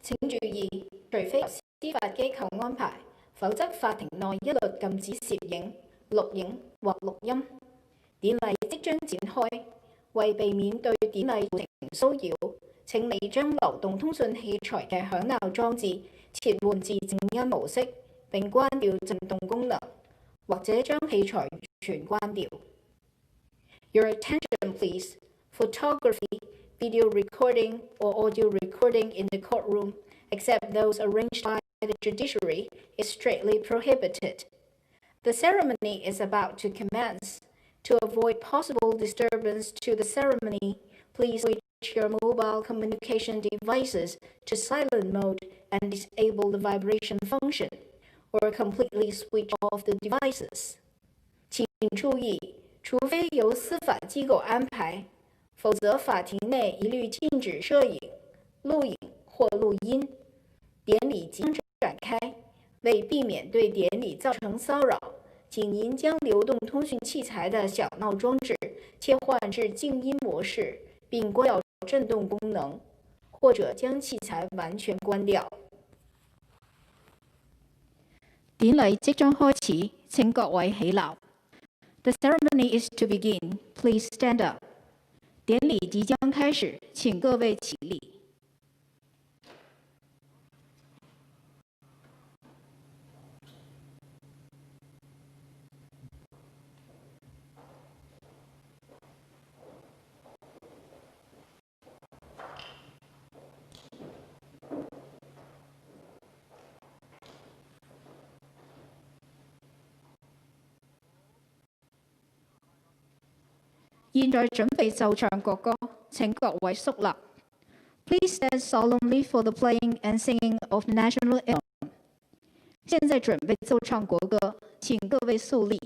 請注意，除非由司法機構安排，否則法庭內一律禁止攝影、錄影或錄音。典禮即將展開，為避免對典禮造成騷擾，請你將流動通訊器材嘅響鬧裝置切換至靜音模式，並關掉震動功能，或者將器材完全關掉。Your attention, please. Photography, video recording, or audio recording in the courtroom, except those arranged by the Judiciary, is strictly prohibited. The ceremony is about to commence. To avoid possible disturbance to the ceremony, please switch your mobile communication devices to silent mode and disable the vibration function, or completely switch off the devices. 请注意，除非由司法机构安排，否则法庭内一律禁止摄影、录影或录音。典礼即将展开，为避免对典礼造成骚扰，请您将流动通讯器材的小闹装置切换至静音模式，并关掉震动功能，或者将器材完全關掉。典禮即將開始，請各位起立。The ceremony is to begin. Please stand up. 典禮即將開始，請各位起立。現在準備奏唱國歌，請各位肅立。Please stand solemnly for the playing and singing of the national anthem. 現在準備奏唱國歌，請各位肅立。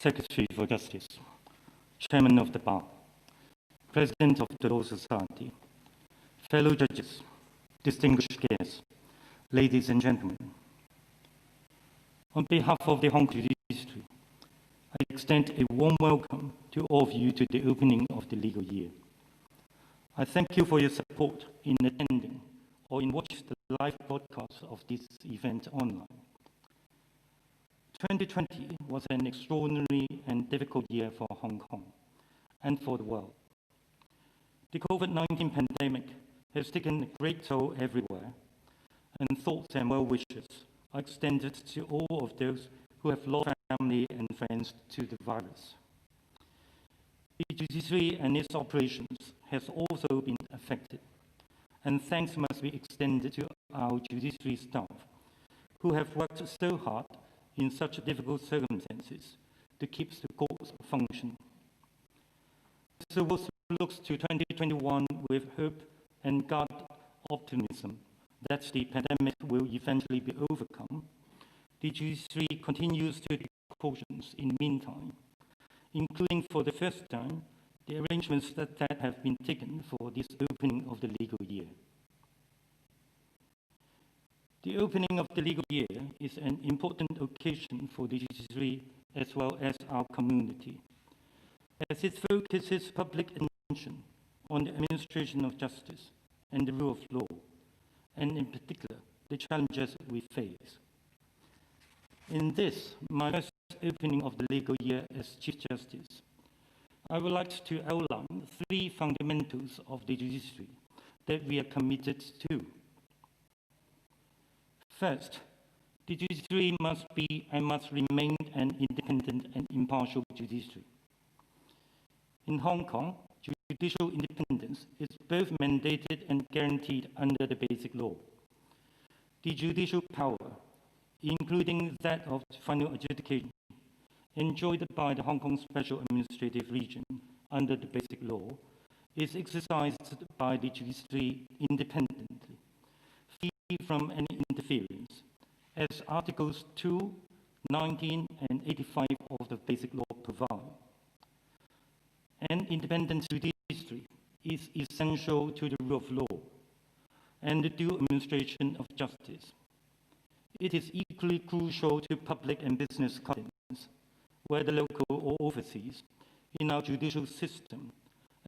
Secretary for Justice, Chairman of the Bar, President of the Law Society, fellow judges, distinguished guests, ladies and gentlemen. On behalf of the Hong Kong Judiciary, I extend a warm welcome to all of you to the opening of the legal year. I thank you for your support in attending or in watching the live broadcast of this event online. 2020 was an extraordinary and difficult year for Hong Kong and for the world. The COVID-19 pandemic has taken a great toll everywhere, and thoughts and well wishes are extended to all of those who have lost family and friends to the virus. The judiciary and its operations has also been affected, and thanks must be extended to our judiciary staff who have worked so hard in such difficult circumstances to keep the courts functioning. As the world looks to 2021 with hope and guarded optimism that the pandemic will eventually be overcome, the judiciary continues to take precautions in the meantime, including for the first time the arrangements that have been taken for this opening of the legal year. The opening of the legal year is an important occasion for the judiciary as well as our community, as it focuses public attention on the administration of justice and the rule of law, and in particular, the challenges we face. In this, my first opening of the legal year as Chief Justice, I would like to outline three fundamentals of the judiciary that we are committed to. First, the judiciary must be and must remain an independent and impartial judiciary. In Hong Kong, judicial independence is both mandated and guaranteed under the Basic Law. The judicial power, including that of final adjudication, enjoyed by the Hong Kong Special Administrative Region under the Basic Law, is exercised by the judiciary independently, free from any interference, as Articles 2, 19, and 85 of the Basic Law provide. An independent judiciary is essential to the rule of law and the due administration of justice. It is equally crucial to public and business confidence, whether local or overseas, in our judicial system,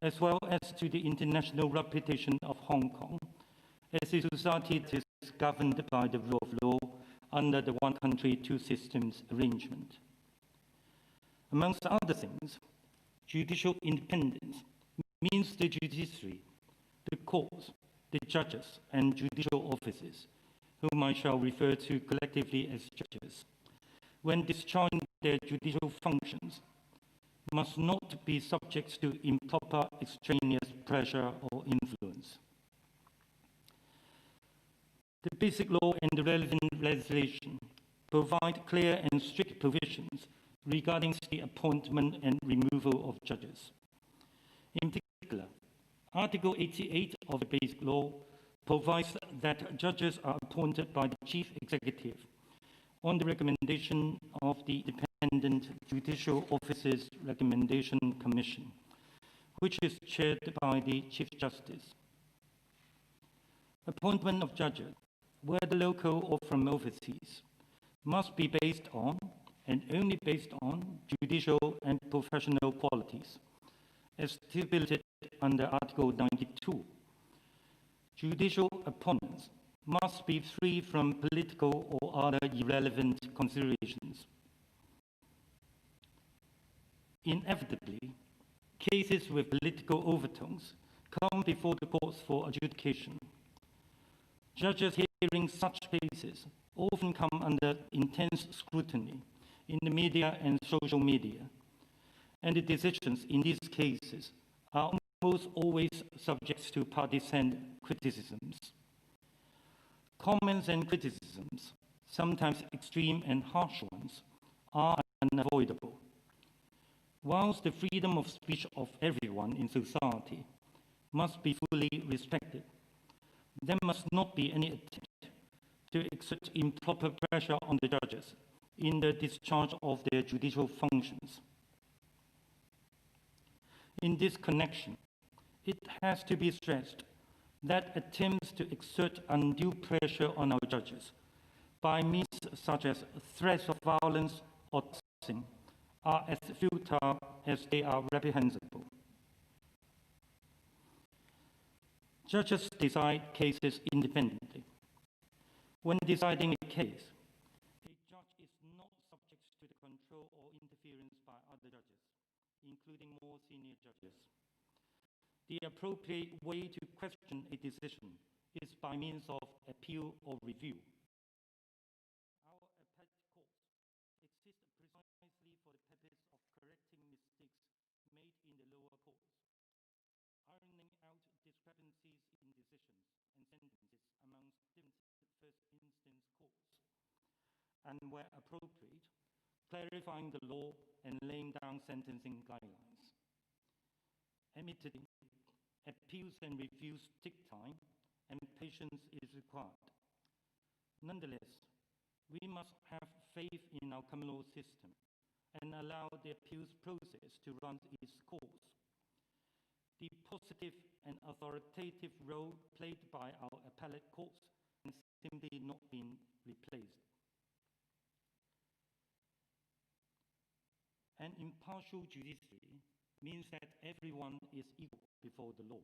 as well as to the international reputation of Hong Kong as a society that is governed by the rule of law under the one country, two systems arrangement. Amongst other things, judicial independence means the judiciary, the courts, the judges, and judicial officers, whom I shall refer to collectively as judges, when discharging their judicial functions, must not be subject to improper extraneous pressure or influence. The Basic Law and the relevant legislation provide clear and strict provisions regarding the appointment and removal of judges. In particular, Article 88 of the Basic Law provides that judges are appointed by the Chief Executive on the recommendation of the Independent Judicial Officers Recommendation Commission, which is chaired by the Chief Justice. Appointment of judges, whether local or from overseas, must be based on, and only based on, judicial and professional qualities, as stipulated under Article 92. Judicial appointments must be free from political or other irrelevant considerations. Inevitably, cases with political overtones come before the courts for adjudication. Judges hearing such cases often come under intense scrutiny in the media and social media, and the decisions in these cases are almost always subject to partisan criticisms. Comments and criticisms, sometimes extreme and harsh ones, are unavoidable. Whilst the freedom of speech of everyone in society must be fully respected, there must not be any attempt to exert improper pressure on the judges in the discharge of their judicial functions. In this connection, it has to be stressed that attempts to exert undue pressure on our judges by means such as threats of violence or taxing are as futile as they are reprehensible. Judges decide cases independently. When deciding a case, a judge is not subject to the control or interference by other judges, including more senior judges. The appropriate way to question a decision is by means of appeal or review. Our appellate courts exist precisely for the purpose of correcting mistakes made in the lower courts, ironing out discrepancies in decisions and sentences amongst different first instance courts, and where appropriate, clarifying the law and laying down sentencing guidelines. Admittedly, appeals and reviews take time and patience is required. Nonetheless, we must have faith in our common law system and allow the appeals process to run its course. The positive and authoritative role played by our appellate courts can simply not be replaced. An impartial judiciary means that everyone is equal before the law,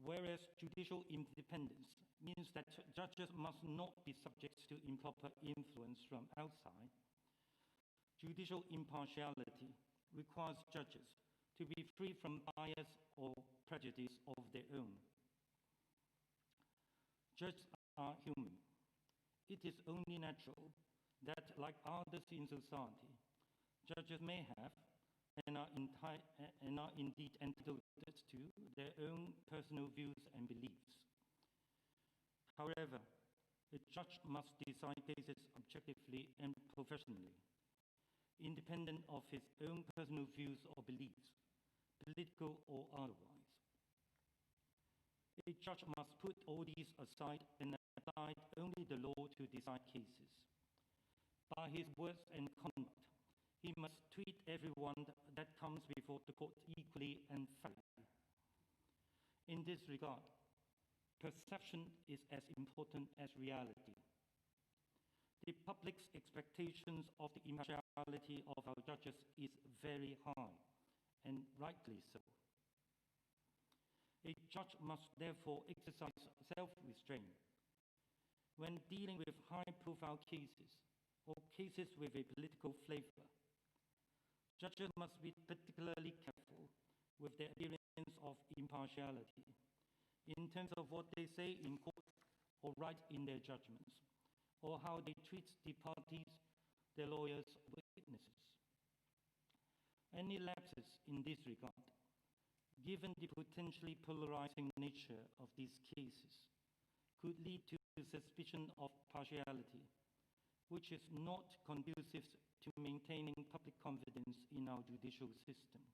whereas judicial independence means that judges must not be subject to improper influence from outside. Judicial impartiality requires judges to be free from bias or prejudice of their own, Judges are human. It is only natural that, like others in society, judges may have and are indeed entitled to their own personal views and beliefs. However, a judge must decide cases objectively and professionally, independent of his own personal views or beliefs, political or otherwise. A judge must put all these aside and apply only the law to decide cases. By his words and conduct, he must treat everyone that comes before the court equally and fairly. In this regard, perception is as important as reality. The public's expectations of the impartiality of our judges is very high, and rightly so. A judge must therefore exercise self-restraint. When dealing with high-profile cases or cases with a political flavor, judges must be particularly careful with their appearance of impartiality in terms of what they say in court or write in their judgments, or how they treat the parties, their lawyers, witnesses. Any lapses in this regard, given the potentially polarizing nature of these cases, could lead to suspicion of partiality, which is not conducive to maintaining public confidence in our judicial system.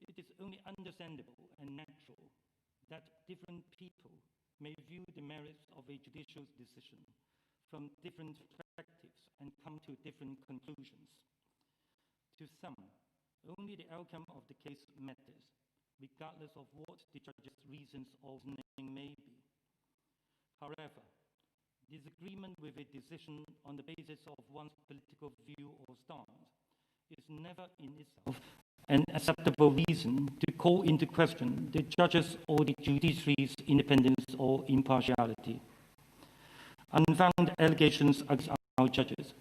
It is only understandable and natural that different people may view the merits of a judicial decision from different perspectives and come to different conclusions. To some, only the outcome of the case matters, regardless of what the judge's reasons or reasoning may be. However, disagreement with a decision on the basis of one's political view or stance is never in itself an acceptable reason to call into question the judges or the judiciary's independence or impartiality. Unfounded allegations against our judges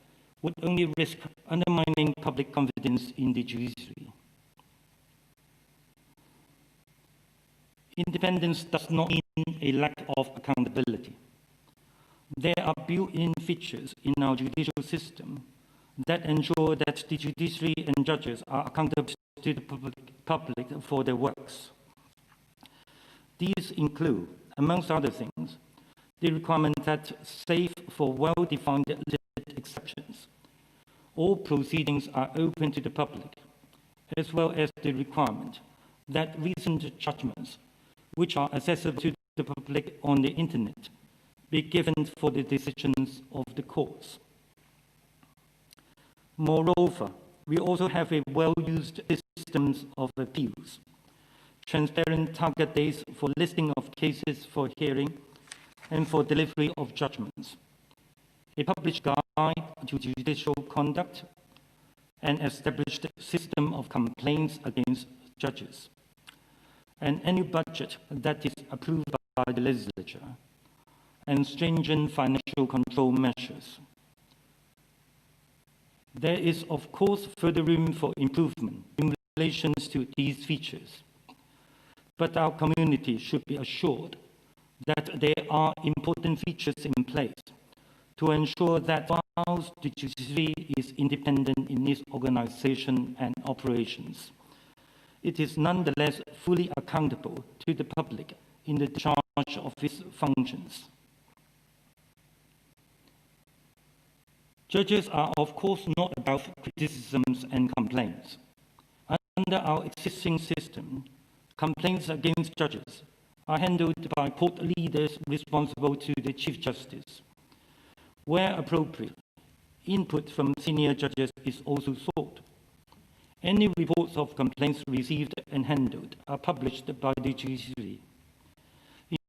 would only risk undermining public confidence in the judiciary. Independence does not mean a lack of accountability. There are built-in features in our judicial system that ensure that the judiciary and judges are accountable to the public for their works. These include, amongst other things, the requirement that, save for well-defined exceptions, all proceedings are open to the public, as well as the requirement that recent judgments, which are accessible to the public on the internet, be given for the decisions of the courts. Moreover, we also have a well-used system of appeals, transparent target dates for listing of cases for hearing and for delivery of judgments, a published guide to judicial conduct, an established system of complaints against judges, an annual budget that is approved by the legislature, and stringent financial control measures. There is, of course, further room for improvement in relation to these features, but our community should be assured that there are important features in place to ensure that whilst the judiciary is independent in its organization and operations, it is nonetheless fully accountable to the public in the discharge of its functions. Judges are, of course, not above criticisms and complaints. Under our existing system, complaints against judges are handled by court leaders responsible to the Chief Justice. Where appropriate, input from senior judges is also sought. Any reports of complaints received and handled are published by the judiciary.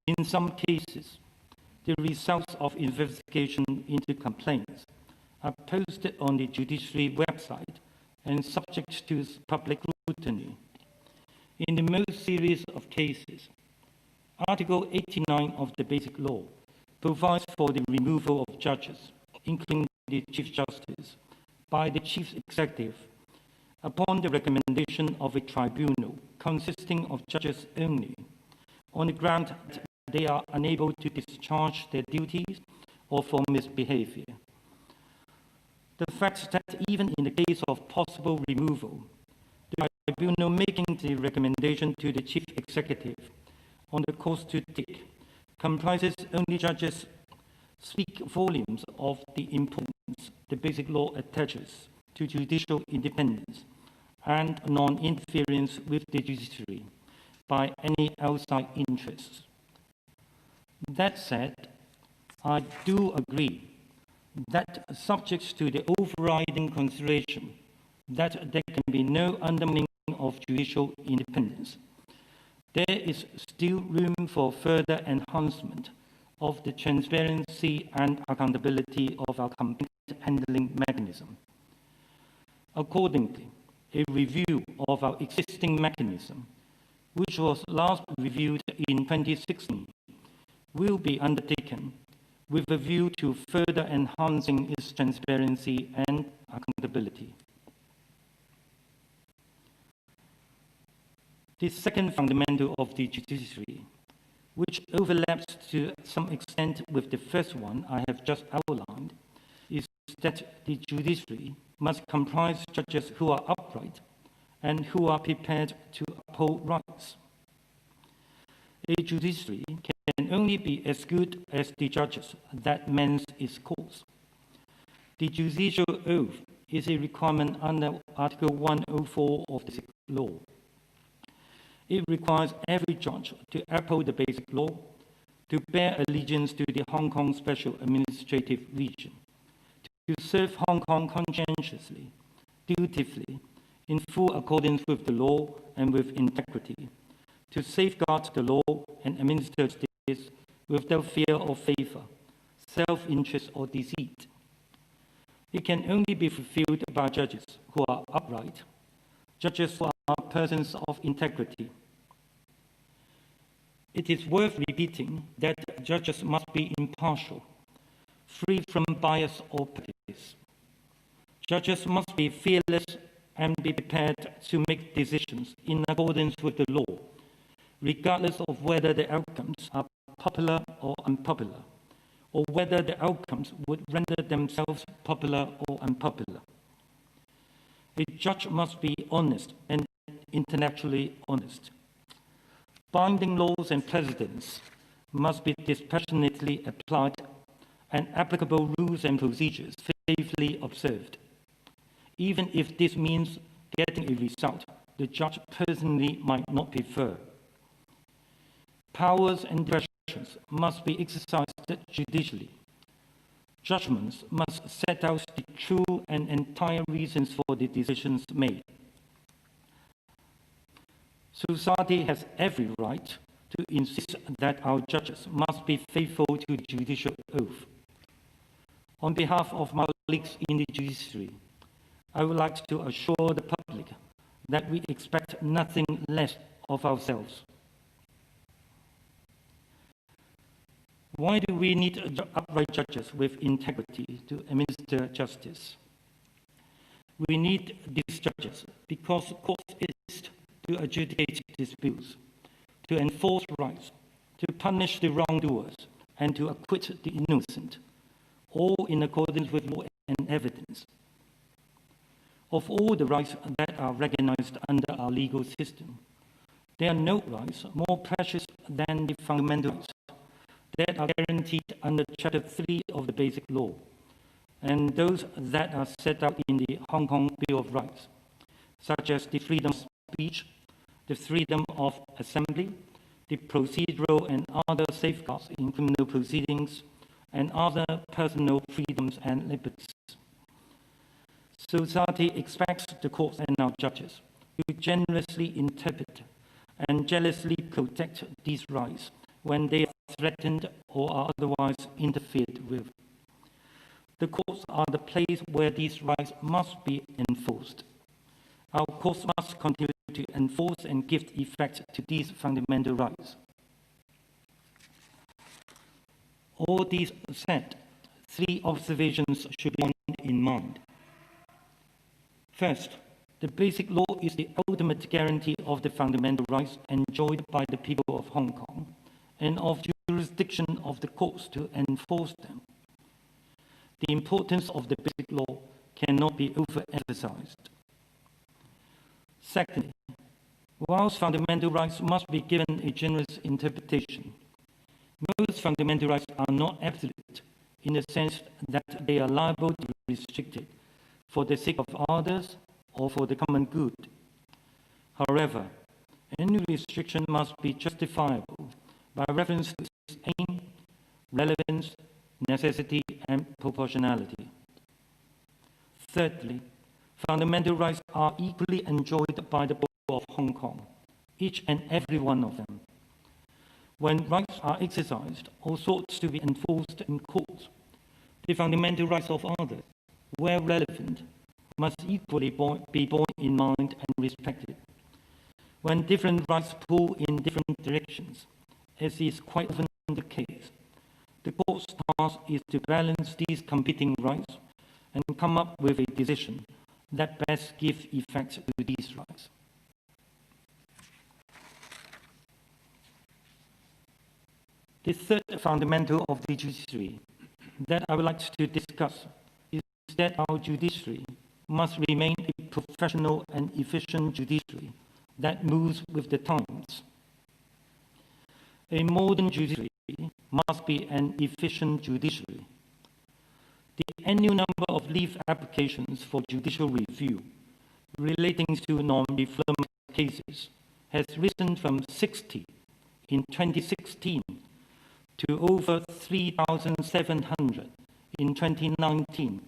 In some cases, the results of investigation into complaints are posted on the judiciary website and subject to public scrutiny. In the most serious of cases, Article 89 of the Basic Law provides for the removal of judges, including the Chief Justice, by the Chief Executive upon the recommendation of a tribunal consisting of judges only, on the ground that they are unable to discharge their duties or for misbehavior. The fact that even in the case of possible removal, the tribunal making the recommendation to the chief executive on the course to take comprises only judges speak volumes of the importance the basic law attaches to judicial independence and non-interference with the judiciary by any outside interests. That said, I do agree that subject to the overriding consideration that there can be no undermining of judicial independence, there is still room for further enhancement of the transparency and accountability of our complaint handling mechanism. Accordingly, a review of our existing mechanism, which was last reviewed in 2016, will be undertaken with a view to further enhancing its transparency and accountability. The second fundamental of the judiciary, which overlaps to some extent with the first one I have just outlined, is that the judiciary must comprise judges who are upright and who are prepared to uphold rights. A judiciary can only be as good as the judges that mends its cause. The judicial oath is a requirement under Article 104 of the law. It requires every judge to uphold the basic law, to bear allegiance to the Hong Kong Special Administrative Region, to serve Hong Kong conscientiously, dutifully, in full accordance with the law and with integrity, to safeguard the law and administer justice without fear or favor, self-interest or deceit. It can only be fulfilled by judges who are upright, judges who are persons of integrity. It is worth repeating that judges must be impartial, free from bias or prejudice. Judges must be fearless and be prepared to make decisions in accordance with the law, regardless of whether the outcomes are popular or unpopular, or whether the outcomes would render themselves popular or unpopular. A judge must be honest and intellectually honest. Binding laws and precedents must be dispassionately applied, and applicable rules and procedures faithfully observed, even if this means getting a result the judge personally might not prefer. Powers and discretions must be exercised judicially. Judgments must set out the true and entire reasons for the decisions made. Society has every right to insist that our judges must be faithful to the judicial oath. On behalf of my colleagues in the judiciary, I would like to assure the public that we expect nothing less of ourselves. Why do we need upright judges with integrity to administer justice? We need these judges because courts exist to adjudicate disputes, to enforce rights, to punish the wrongdoers, and to acquit the innocent, all in accordance with law and evidence. Of all the rights that are recognized under our legal system, there are no rights more precious than the fundamental rights that are guaranteed under Chapter 3 of the Basic Law, and those that are set out in the Hong Kong Bill of Rights, such as the freedom of speech, the freedom of assembly, the procedural and other safeguards in criminal proceedings, and other personal freedoms and liberties. Society expects the courts and our judges to generously interpret and jealously protect these rights when they are threatened or are otherwise interfered with. The courts are the place where these rights must be enforced. Our courts must continue to enforce and give effect to these fundamental rights. All these said, 3 observations should be borne in mind. First, The basic law is the ultimate guarantee of the fundamental rights enjoyed by the people of Hong Kong and of jurisdiction of the courts to enforce them. The importance of the basic law cannot be overemphasized. Secondly, whilst fundamental rights must be given a generous interpretation, most fundamental rights are not absolute in the sense that they are liable to be restricted for the sake of others or for the common good. However, any restriction must be justifiable by reference to its aim, relevance, necessity, and proportionality. Thirdly, fundamental rights are equally enjoyed by the people of Hong Kong, each and every one of them. When rights are exercised or sought to be enforced in courts, the fundamental rights of others, where relevant, must equally be borne in mind and respected. When different rights pull in different directions, as is quite often the case, the court's task is to balance these competing rights and come up with a decision that best gives effect to these rights. The third fundamental of the judiciary that I would like to discuss is that our judiciary must remain a professional and efficient judiciary that moves with the times. A modern judiciary must be an efficient judiciary. The annual number of leave applications for judicial review relating to non-refoulement cases has risen from 60 in 2016 to over 3,700 in 2019,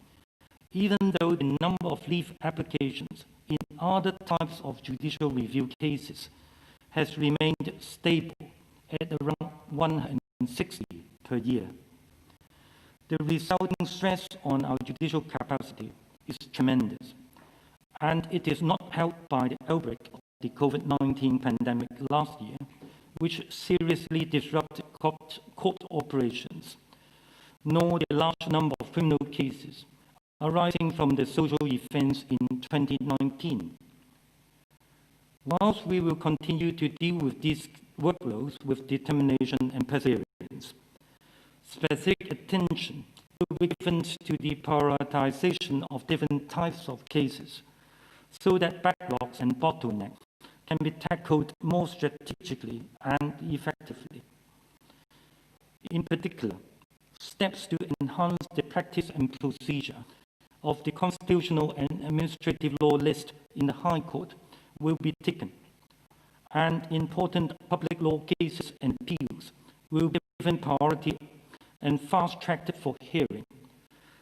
even though the number of leave applications in other types of judicial review cases has remained stable at around 160 per year. The resulting stress on our judicial capacity is tremendous, and it is not helped by the outbreak of the COVID-19 pandemic last year, which seriously disrupted court operations, nor the large number of criminal cases arising from the social events in 2019. Whilst we will continue to deal with these workloads with determination and perseverance, specific attention will be given to the prioritization of different types of cases so that backlogs and bottlenecks can be tackled more strategically and effectively. In particular, steps to enhance the practice and procedure of the constitutional and administrative law list in the High Court will be taken, and important public law cases and appeals will be given priority and fast-tracked for hearing,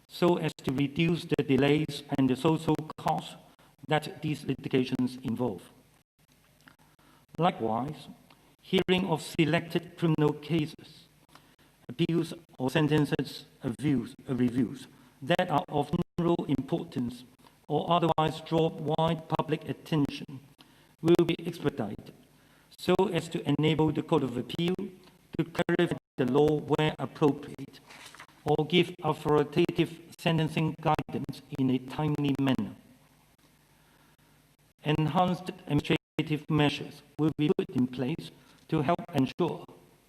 so as to reduce the delays and the social costs that these litigations involve. Likewise, hearing of selected criminal cases, appeals or sentences reviews that are of general importance or otherwise draw wide public attention will be expedited so as to enable the Court of Appeal to clarify the law where appropriate or give authoritative sentencing guidance in a timely manner. Enhanced administrative measures will be put in place to help ensure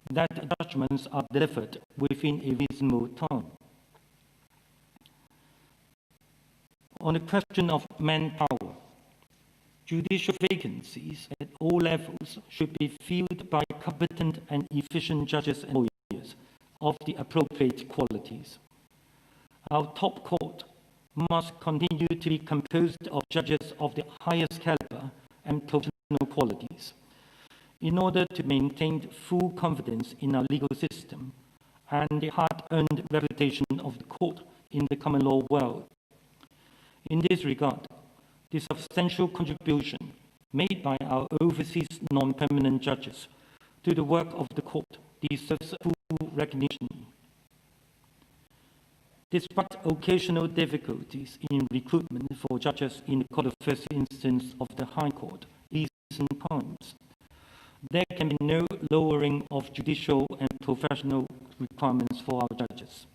that judgments are delivered within a reasonable time. On the question of manpower, judicial vacancies at all levels should be filled by competent and efficient judges and lawyers of the appropriate qualities. Our top court must continue to be composed of judges of the highest caliber and professional qualities in order to maintain full confidence in our legal system and the hard-earned reputation of the court in the common law world. In this regard, the substantial contribution made by our overseas non-permanent judges to the work of the court deserves full recognition. Despite occasional difficulties in recruitment for judges in the Court of First Instance of the High Court in recent times, there can be no lowering of judicial and professional requirements for our judges.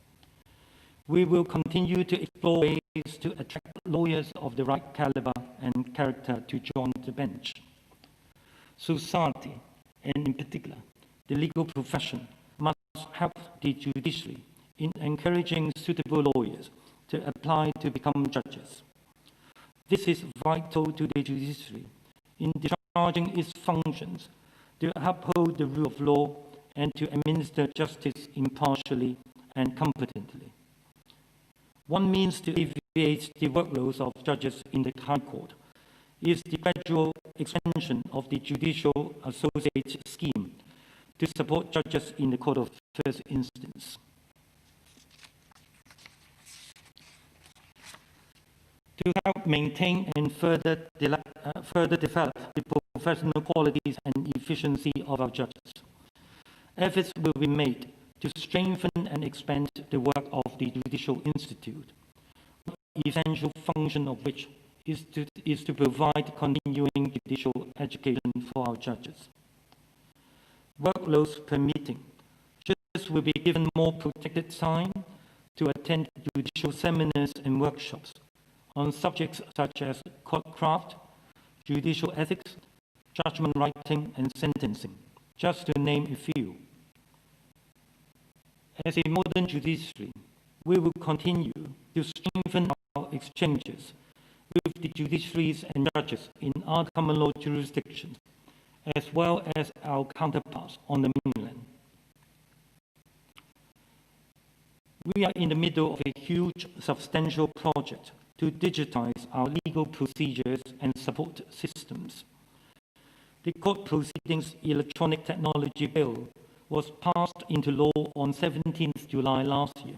We will continue to explore ways to attract lawyers of the right caliber and character to join the bench. Society, and in particular, the legal profession, must help the judiciary in encouraging suitable lawyers to apply to become judges. This is vital to the judiciary in discharging its functions to uphold the rule of law and to administer justice impartially and competently. One means to alleviate the workloads of judges in the High Court is the gradual expansion of the Judicial Associate Scheme to support judges in the Court of First Instance. To help maintain and further develop the professional qualities and efficiency of our judges, efforts will be made to strengthen and expand the work of the Judicial Institute, one essential function of which is to provide continuing judicial education for our judges. Workloads permitting, judges will be given more protected time to attend judicial seminars and workshops on subjects such as courtcraft, judicial ethics, judgment writing, and sentencing, just to name a few. As a modern judiciary, we will continue to strengthen our exchanges with the judiciaries and judges in our common law jurisdictions, as well as our counterparts on the mainland. We are in the middle of a huge, substantial project to digitize our legal procedures and support systems. The Court Proceedings Electronic Technology Bill was passed into law on 17th July last year.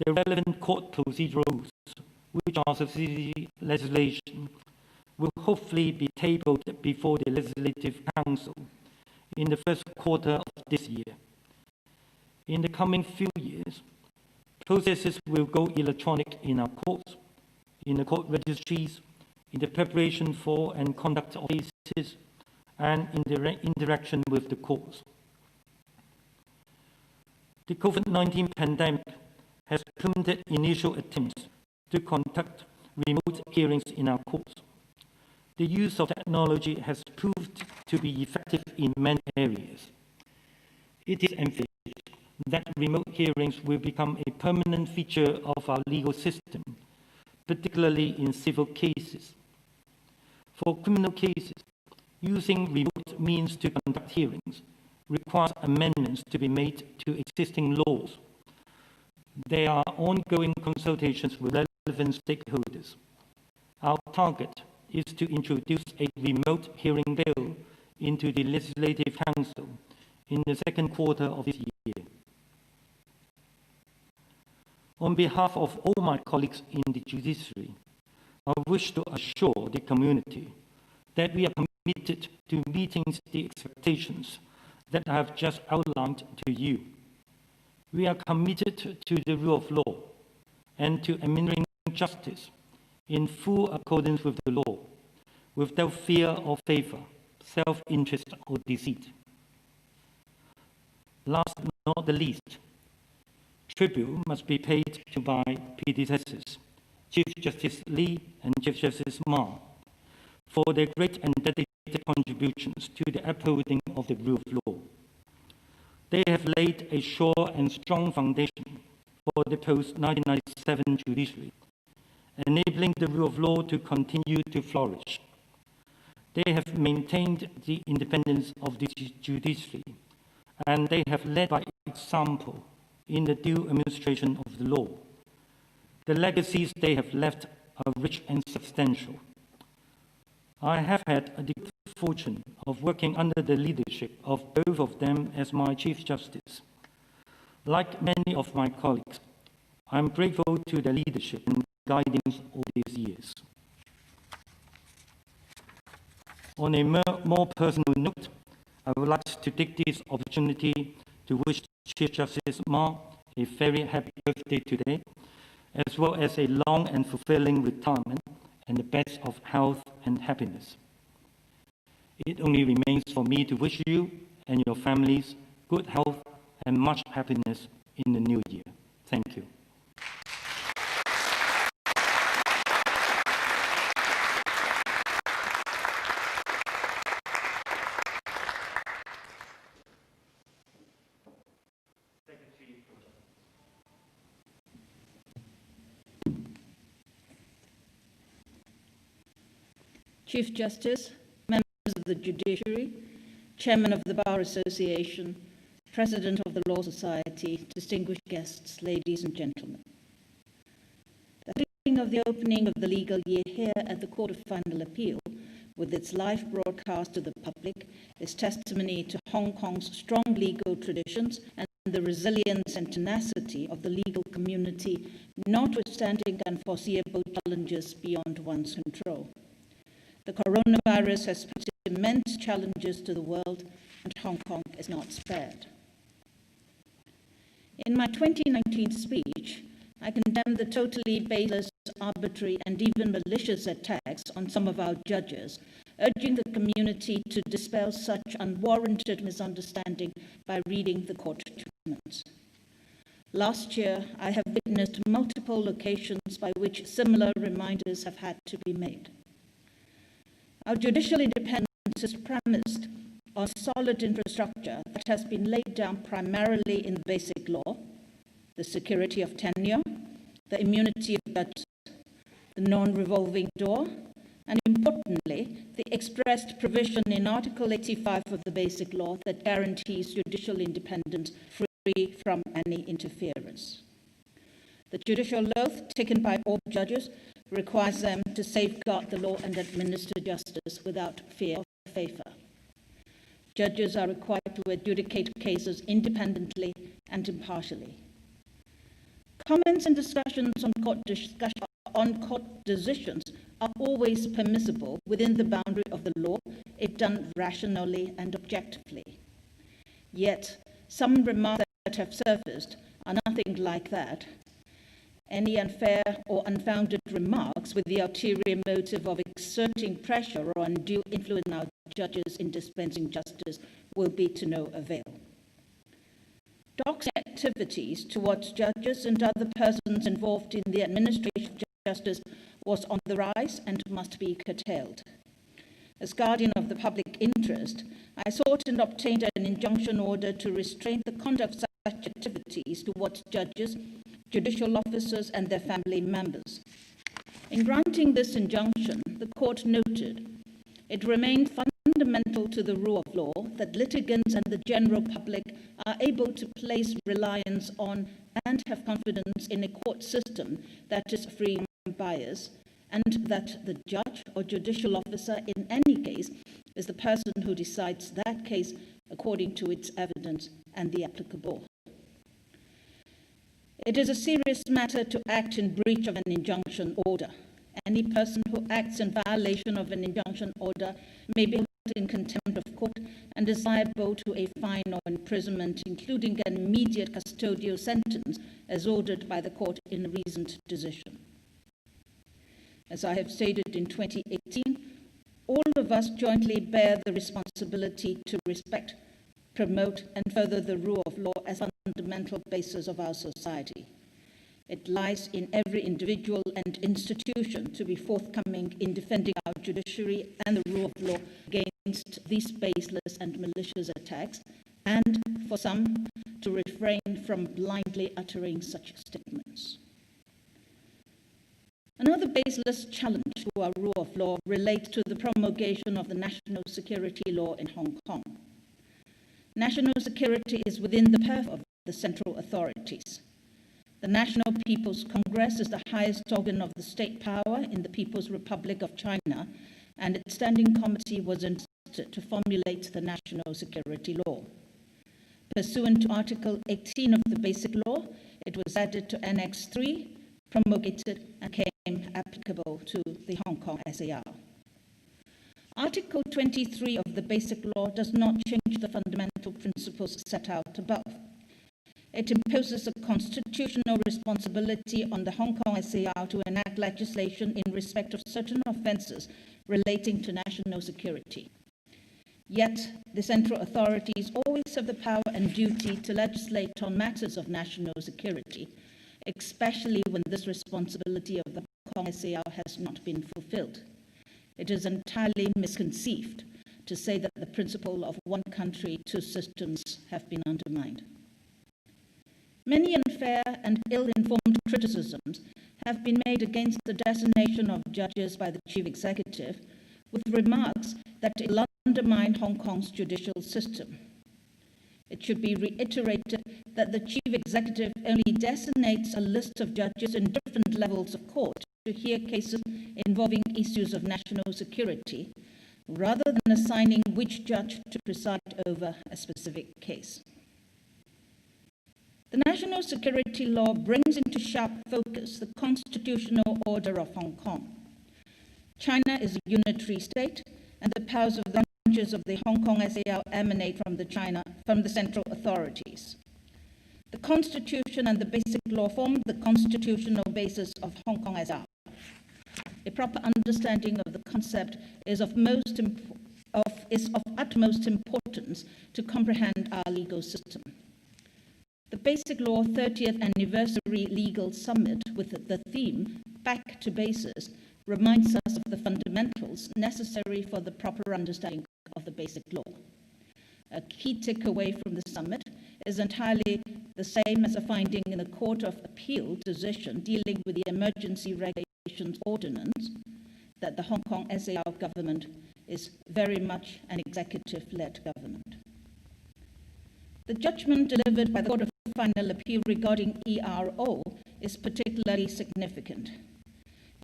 The relevant court procedure rules, which are subsidiary legislation, will hopefully be tabled before the Legislative Council in the first quarter of this year. In the coming few years, processes will go electronic in our courts, in the court registries, in the preparation for and conduct of cases, and in the interaction with the courts. The COVID-19 pandemic has prompted initial attempts to conduct remote hearings in our courts. The use of technology has proved to be effective in many areas. It is envisaged that remote hearings will become a permanent feature of our legal system, particularly in civil cases. For criminal cases, using remote means to conduct hearings requires amendments to be made to existing laws. There are ongoing consultations with relevant stakeholders. Our target is to introduce a remote hearing bill into the Legislative Council in the second quarter of this year. On behalf of all my colleagues in the judiciary, I wish to assure the community that we are committed to meeting the expectations that I have just outlined to you. We are committed to the rule of law and to administering justice in full accordance with the law, without fear or favor, self-interest or deceit. Last but not the least, tribute must be paid to my predecessors, Chief Justice Lee and Chief Justice Ma, for their great and dedicated contributions to the upholding of the rule of law. They have laid a sure and strong foundation for the post-1997 judiciary, enabling the rule of law to continue to flourish. They have maintained the independence of the judiciary, and they have led by example in the due administration of the law. The legacies they have left are rich and substantial. I have had the good fortune of working under the leadership of both of them as my Chief Justice. Like many of my colleagues, I am grateful to their leadership and guidance all these years. On a more personal note, I would like to take this opportunity to wish Chief Justice Ma a very happy birthday today, as well as a long and fulfilling retirement and the best of health and happiness. It only remains for me to wish you and your families good health and much happiness in the new year. Thank you. Chief Justice, members of the Judiciary, Chairman of the Bar Association, President of the Law Society, distinguished guests, ladies and gentlemen. The holding of the opening of the legal year here at the Court of Final Appeal, with its live broadcast to the public, is testimony to Hong Kong's strong legal traditions and the resilience and tenacity of the legal community, notwithstanding unforeseeable challenges beyond one's control. The coronavirus has put immense challenges to the world, and Hong Kong is not spared. In my 2019 speech, I condemned the totally baseless, arbitrary, and even malicious attacks on some of our judges, urging the community to dispel such unwarranted misunderstanding by reading the court judgments. Last year, I have witnessed multiple occasions by which similar reminders have had to be made. Our judicial independence is premised on solid infrastructure that has been laid down primarily in basic law, the security of tenure, the immunity of judges, the non-revolving door, and importantly, the expressed provision in Article 85 of the Basic Law that guarantees judicial independence free from any interference. The judicial oath taken by all judges requires them to safeguard the law and administer justice without fear or favor. Judges are required to adjudicate cases independently and impartially. Comments and discussions on court decisions are always permissible within the boundary of the law if done rationally and objectively. Yet, some remarks that have surfaced are nothing like that. Any unfair or unfounded remarks with the ulterior motive of exerting pressure or undue influence on our judges in dispensing justice will be to no avail. Doxing activities towards judges and other persons involved in the administration of justice was on the rise and must be curtailed. As guardian of the public interest, I sought and obtained an injunction order to restrain the conduct of such activities towards judges, judicial officers, and their family members. In granting this injunction, the court noted it remained fundamental to the rule of law that litigants and the general public are able to place reliance on and have confidence in a court system that is free from bias, and that the judge or judicial officer in any case is the person who decides that case according to its evidence and the applicable. It is a serious matter to act in breach of an injunction order. Any person who acts in violation of an injunction order may be held in contempt of court and is liable to a fine or imprisonment, including an immediate custodial sentence as ordered by the court in a recent decision. As I have stated in 2018, all of us jointly bear the responsibility to respect, promote, and further the rule of law as a fundamental basis of our society. It lies in every individual and institution to be forthcoming in defending our judiciary and the rule of law against these baseless and malicious attacks, and for some to refrain from blindly uttering such statements. Another baseless challenge to our rule of law relates to the promulgation of the national security law in Hong Kong. National security is within the purview of the central authorities. The National People's Congress is the highest organ of the state power in the People's Republic of China, and its standing committee was entrusted to formulate the national security law. Pursuant to Article 18 of the Basic Law, it was added to Annex 3, promulgated, and became applicable to the Hong Kong SAR. Article 23 of the Basic Law does not change the fundamental principles set out above. It imposes a constitutional responsibility on the Hong Kong SAR to enact legislation in respect of certain offences relating to national security. Yet, the central authorities always have the power and duty to legislate on matters of national security, especially when this responsibility of the Hong Kong SAR has not been fulfilled. It is entirely misconceived to say that the principle of one country, two systems have been undermined. Many unfair and ill-informed criticisms have been made against the designation of judges by the Chief Executive, with remarks that it will undermine Hong Kong's judicial system. It should be reiterated that the chief executive only designates a list of judges in different levels of court to hear cases involving issues of national security, rather than assigning which judge to preside over a specific case. The national security law brings into sharp focus the constitutional order of Hong Kong. China is a unitary state, and the powers of the branches of the Hong Kong SAR emanate from the central authorities. The Constitution and the Basic Law form the constitutional basis of Hong Kong SAR. A proper understanding of the concept is of utmost importance to comprehend our legal system. The Basic Law 30th Anniversary Legal Summit with the theme Back to Basis reminds us of the fundamentals necessary for the proper understanding of the Basic Law. A key takeaway from the summit is entirely the same as a finding in the Court of Appeal decision dealing with the Emergency Regulations Ordinance, that the Hong Kong SAR government is very much an executive-led government. The judgment delivered by the Court of Final Appeal regarding ERO is particularly significant.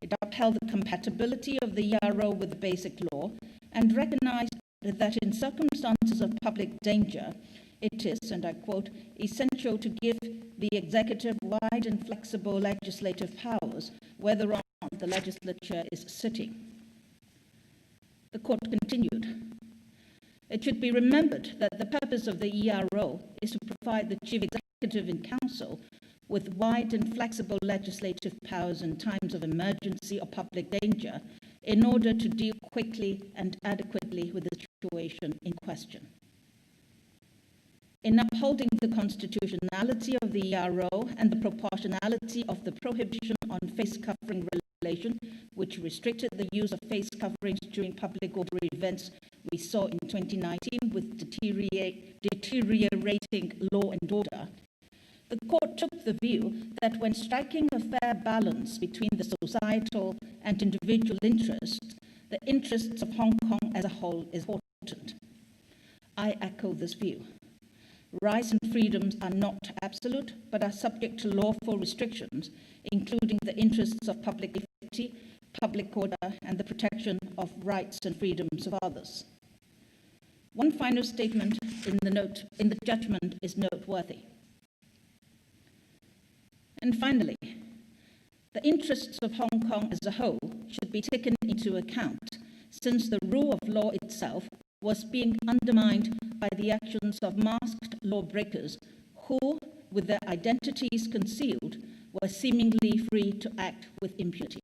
It upheld the compatibility of the ERO with the Basic Law and recognized that in circumstances of public danger, it is, and I quote, essential to give the executive wide and flexible legislative powers, whether or not the legislature is sitting. The court continued. It should be remembered that the purpose of the ERO is to provide the chief executive and council with wide and flexible legislative powers in times of emergency or public danger in order to deal quickly and adequately with the situation in question. In upholding the constitutionality of the ERO and the proportionality of the prohibition on face covering regulation, which restricted the use of face coverings during public order events we saw in 2019 with deteriorating law and order, the court took the view that when striking a fair balance between the societal and individual interests, the interests of Hong Kong as a whole is important. I echo this view. Rights and freedoms are not absolute, but are subject to lawful restrictions, including the interests of public safety, public order, and the protection of rights and freedoms of others. One final statement in the judgment is noteworthy. And finally, the interests of Hong Kong as a whole should be taken into account, since the rule of law itself was being undermined by the actions of masked lawbreakers who, with their identities concealed, were seemingly free to act with impunity.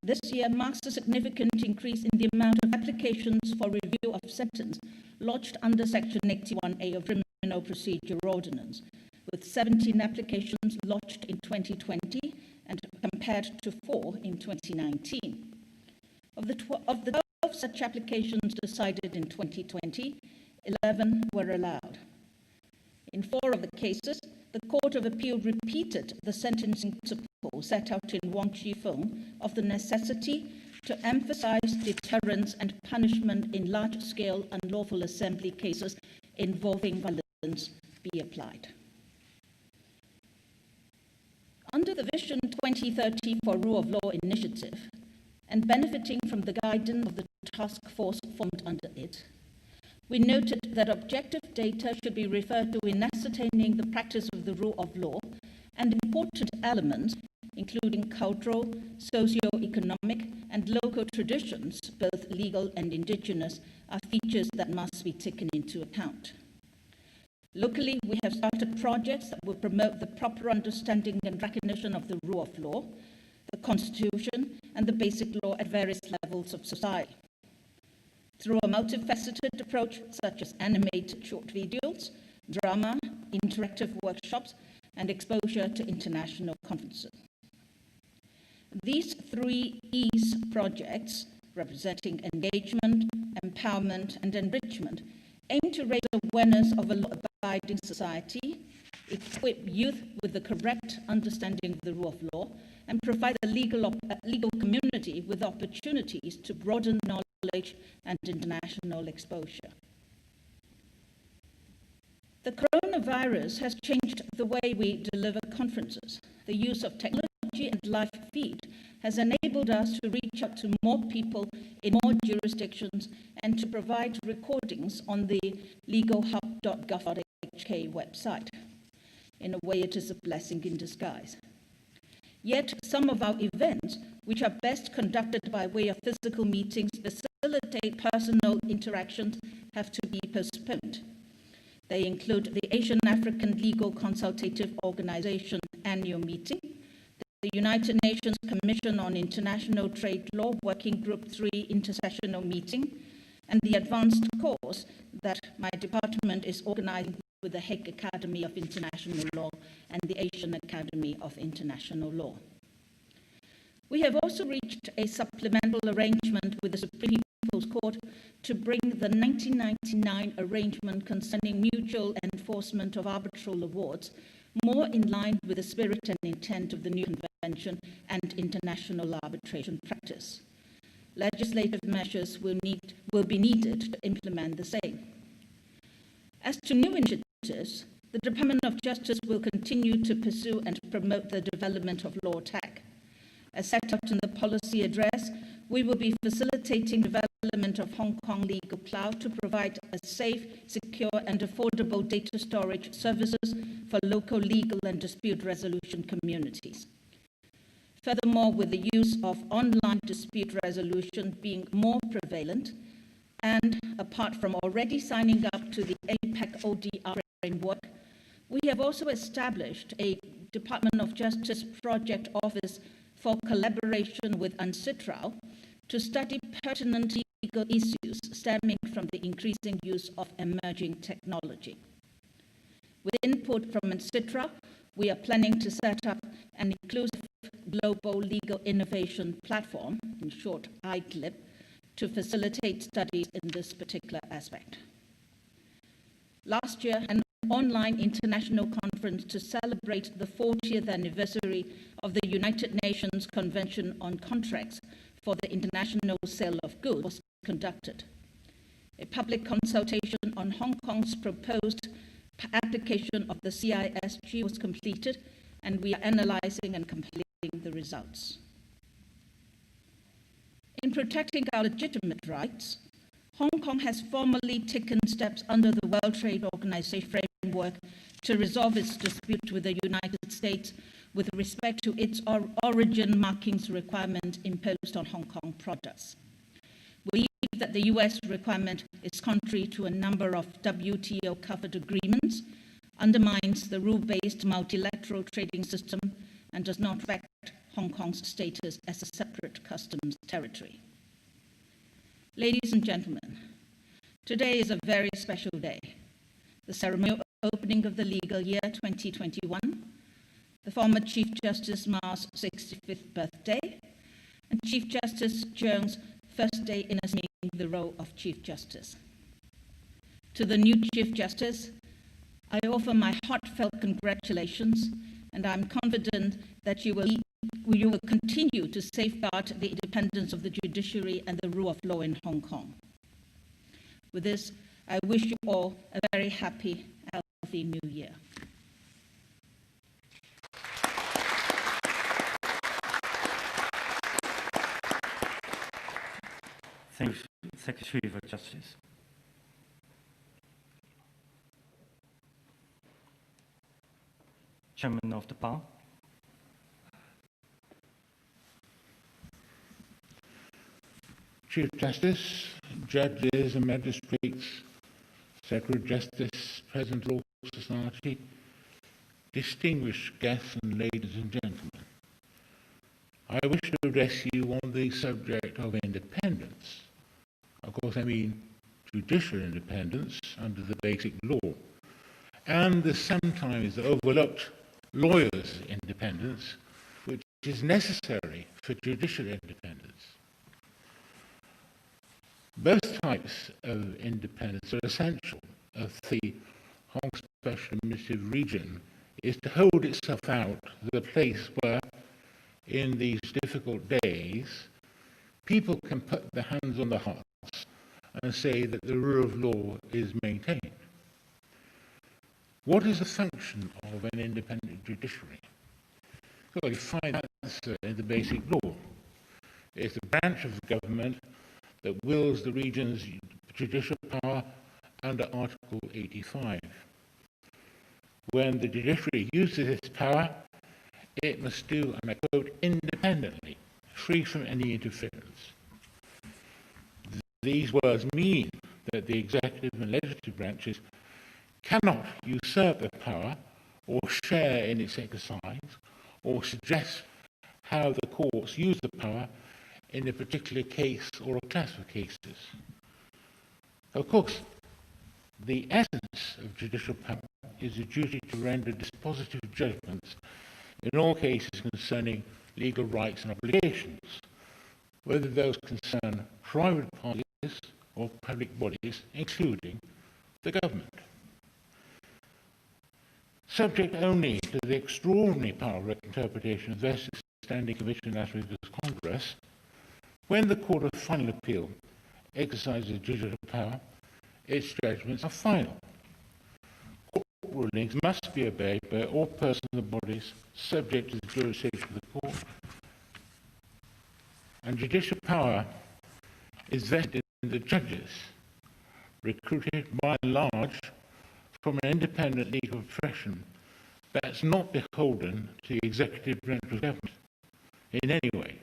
This year marks a significant increase in the amount of applications for review of sentence lodged under Section 81A of Criminal Procedure Ordinance, with 17 applications lodged in 2020 and compared to 4 in 2019. Of the 12 such applications decided in 2020, 11 were allowed. In 4 of the cases, the Court of Appeal repeated the sentencing principle set out in Wong Chi Fung of the necessity to emphasize deterrence and punishment in large-scale unlawful assembly cases involving violence be applied. Under the Vision 2030 for Rule of Law initiative, and benefiting from the guidance of the task force formed under it, we noted that objective data should be referred to in ascertaining the practice of the rule of law, and important elements, including cultural, socio-economic, and local traditions, both legal and indigenous, are features that must be taken into account. Locally, we have started projects that will promote the proper understanding and recognition of the rule of law, the Constitution, and the Basic Law at various levels of society. Through a multifaceted approach such as animated short videos, drama, interactive workshops, and exposure to international conferences. These 3 E's projects, representing engagement, empowerment, and enrichment, aim to raise awareness of a law-abiding society, equip youth with the correct understanding of the rule of law, and provide the legal community with opportunities to broaden knowledge and international exposure. The coronavirus has changed the way we deliver conferences. The use of technology and live feed has enabled us to reach out to more people in more jurisdictions and to provide recordings on the legalhub.gov.hk website. In a way, it is a blessing in disguise. Yet, some of our events, which are best conducted by way of physical meetings, facilitate personal interactions, have to be postponed. They include the Asian African Legal Consultative Organization annual meeting, the United Nations Commission on International Trade Law Working Group 3 intersessional meeting, and the advanced course that my department is organizing with the Hague Academy of International Law and the Asian Academy of International Law. We have also reached a supplemental arrangement with the Supreme People's Court to bring the 1999 arrangement concerning mutual enforcement of arbitral awards more in line with the spirit and intent of the new convention and international arbitration practice. Legislative measures will be needed to implement the same. As to new initiatives, the Department of Justice will continue to pursue and promote the development of law tech. As set out in the policy address, we will be facilitating development of Hong Kong Legal Cloud to provide a safe, secure, and affordable data storage services for local legal and dispute resolution communities. Furthermore, with the use of online dispute resolution being more prevalent, and apart from already signing up to the APEC ODR framework, we have also established a Department of Justice Project Office for collaboration with UNCITRAL to study pertinent legal issues stemming from the increasing use of emerging technology. With input from UNCITRAL, we are planning to set up an inclusive global legal innovation platform, in short, IGLIP, to facilitate studies in this particular aspect. Last year, an online international conference to celebrate the 40th anniversary of the United Nations Convention on Contracts for the International Sale of Goods was conducted. A public consultation on Hong Kong's proposed application of the CISG was completed, and we are analyzing and completing the results. In protecting our legitimate rights, Hong Kong has formally taken steps under the World Trade Organization framework to resolve its dispute with the United States with respect to its origin markings requirement imposed on Hong Kong products. We believe that the US requirement is contrary to a number of WTO-covered agreements, undermines the rule-based multilateral trading system, and does not respect Hong Kong's status as a separate customs territory. Ladies and gentlemen, today is a very special day, the ceremonial opening of the legal year 2021, the former Chief Justice Ma's 65th birthday, and Chief Justice Germ's first day in assuming the role of Chief Justice. To the new Chief Justice, I offer my heartfelt congratulations, and I'm confident that you will continue to safeguard the independence of the judiciary and the rule of law in Hong Kong. With this, I wish you all a very happy, healthy new year. Thank you, Secretary for Justice. Chairman of the Bar. Chief Justice, judges and magistrates, Secretary of Justice, President of Law Society, distinguished guests and ladies and gentlemen, I wish to address you on the subject of independence. Of course, I mean judicial independence under the Basic Law, and the sometimes overlooked lawyers' independence, which is necessary for judicial independence. Both types of independence are essential if the Hong Kong Special Administrative Region is to hold itself out as a place where in these difficult days, people can put their hands on their hearts and say that the rule of law is maintained. What is the function of an independent judiciary? Well, you find that in the basic law. It's a branch of the government that wields the region's judicial power under Article 85. When the judiciary uses its power, it must do, and I quote, independently, free from any interference. These words mean that the executive and legislative branches cannot usurp the power or share in its exercise or suggest how the courts use the power in a particular case or a class of cases. Of course, the essence of judicial power is the duty to render dispositive judgments in all cases concerning legal rights and obligations, whether those concern private parties or public bodies, including the government. Subject only to the extraordinary power of interpretation of the Standing Commission as with Congress, when the Court of Final Appeal exercises judicial power, its judgments are final. Court rulings must be obeyed by all persons and bodies subject to the jurisdiction of the court, and judicial power is vested in the judges, recruited by and large from an independent legal profession that's not beholden to the executive branch of government in any way.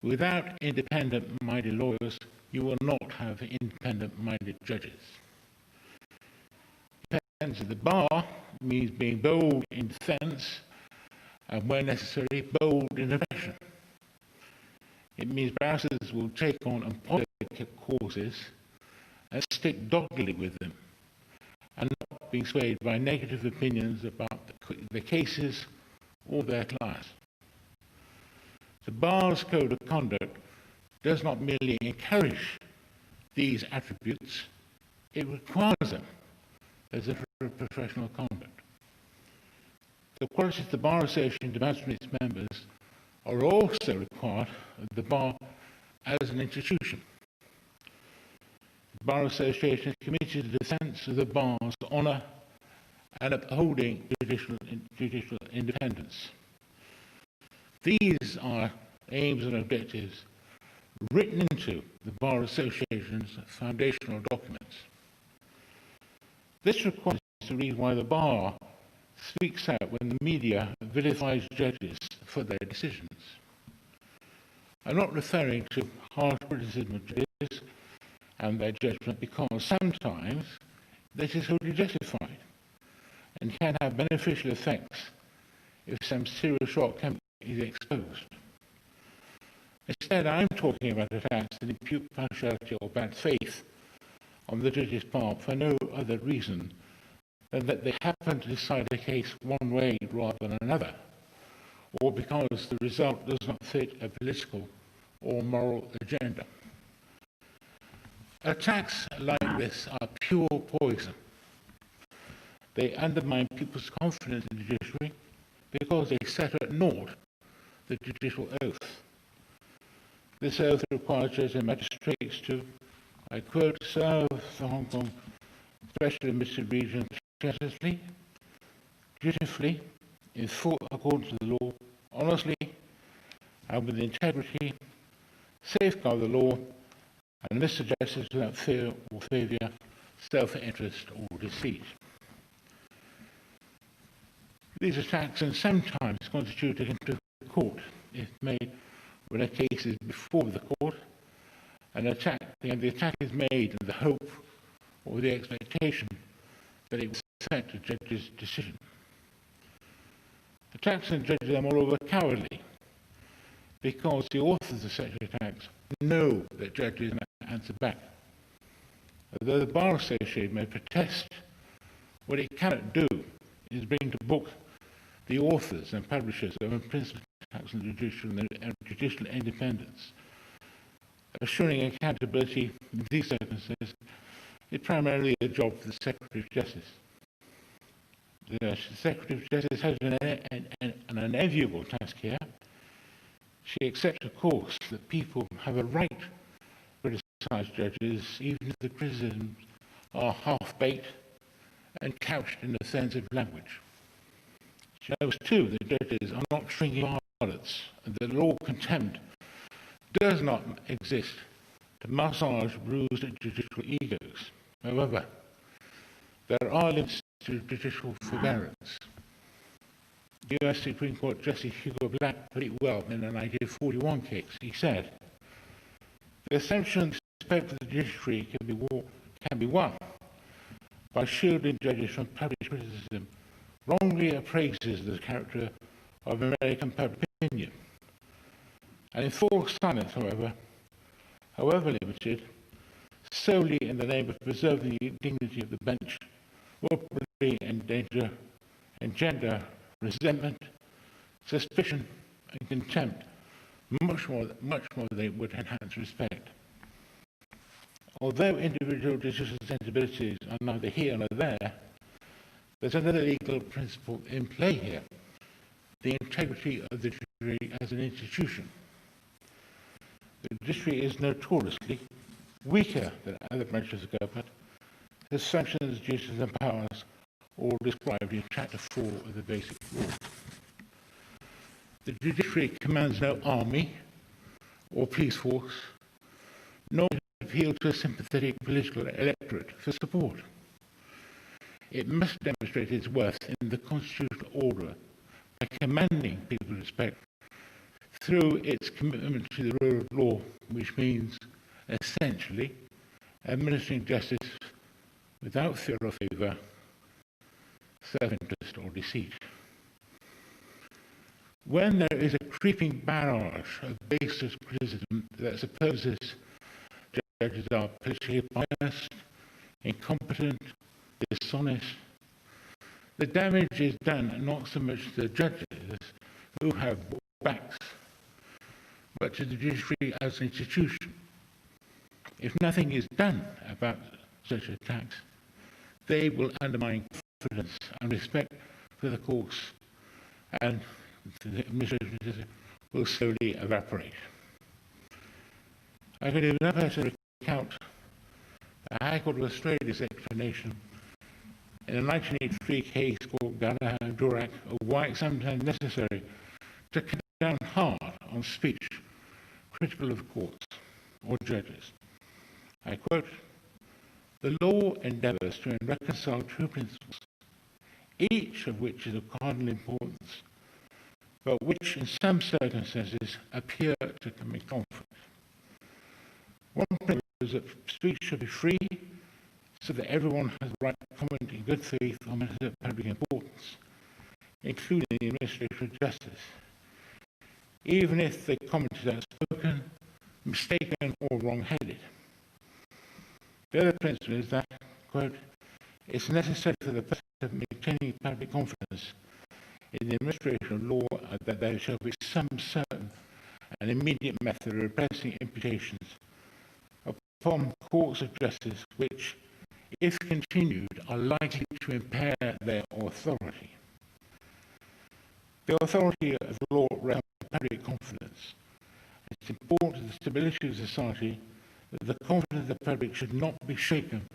Without independent-minded lawyers, you will not have independent-minded judges. Defense of the bar means being bold in defense and, where necessary, bold in oppression. It means barristers will take on unpopular causes and stick doggedly with them, and not being swayed by negative opinions about the cases or their clients. The bar's code of conduct does not merely encourage these attributes, it requires them as a professional conduct. The qualities the Bar Association demands from its members are also required of the bar as an institution. The Bar Association is committed to the defence of the bar's honour and upholding judicial independence. These are aims and objectives written into the Bar Association's foundational documents. This requires the reason why the bar speaks out when the media vilifies judges for their decisions. I'm not referring to harsh criticism of judges and their judgment, because sometimes this is wholly justified and can have beneficial effects if some serious shortcoming is exposed. Instead, I'm talking about attacks that impute partiality or bad faith on the judge's part for no other reason than that they happen to decide a case one way rather than another, or because the result does not fit a political or moral agenda. Attacks like this are pure poison. They undermine people's confidence in the judiciary because they set at naught the judicial oath. This oath requires judges and magistrates to, I quote, serve the Hong Kong Special Administrative Region generously, dutifully, in full accordance with the law, honestly, and with integrity, safeguard the law, and administer justice without fear or favour, self-interest or deceit. These attacks can sometimes constitute a contempt of court if made when a case is before the court, and the attack is made in the hope or the expectation that it will affect a judge's decision. Attacks on judges are moreover cowardly, because the authors of such attacks know that judges may answer back. Although the Bar Association may protest, what it cannot do is bring to book the authors and publishers of unprincipled attacks on judicial independence. Assuring accountability in these circumstances is primarily a job for the Secretary of Justice. The Secretary of Justice has an unenviable task here. She accepts, of course, that people have a right to criticise judges, even if the criticisms are half-baked and couched in offensive language. She knows, too, that judges are not shrinking harlots, and that law contempt does not exist to massage bruised judicial egos. However, there are limits to judicial forbearance. US Supreme Court Justice Hugo Black put it well in a 1941 case. He said, "The assumption of respect for the judiciary can be won by shielding judges from public criticism wrongly appraises the character of American public opinion. And enforced silence, however limited, solely in the name of preserving the dignity of the bench, will probably engender resentment, suspicion, and contempt, much more than they would enhance respect." Although individual judicial sensibilities are neither here nor there, there's another legal principle in play here: the integrity of the judiciary as an institution. The judiciary is notoriously weaker than other branches of government. The functions, duties, and powers all described in Chapter 4 of the Basic Law. The judiciary commands no army or police force, nor appeal to a sympathetic political electorate for support. It must demonstrate its worth in the constitutional order by commanding people's respect through its commitment to the rule of law, which means essentially administering justice without fear or favour, self-interest or deceit. When there is a creeping barrage of baseless criticism that supposes judges are politically biased, incompetent, dishonest, the damage is done not so much to the judges who have backs, but to the judiciary as an institution. If nothing is done about such attacks, they will undermine confidence and respect for the courts, and the administration will slowly evaporate. I could give another person recount the High Court of Australia's explanation in a 1983 case called Gallagher and Durack of why it's sometimes necessary to cut down hard on speech critical of courts or judges. I quote, "The law endeavours to reconcile two principles, each of which is of cardinal importance, but which in some circumstances appear to come in conflict. One principle is that speech should be free, so that everyone has the right to comment in good faith on matters of public importance, including the administration of justice, even if the comment is outspoken, mistaken, or wrong-headed. The other principle is that, quote, it's necessary for the purpose of maintaining public confidence in the administration of law that there shall be some certain and immediate method of repressing imputations upon courts of justice which, if continued, are likely to impair their authority. The authority of the law rests on public confidence. It's important to the stability of society that the confidence of the public should not be shaken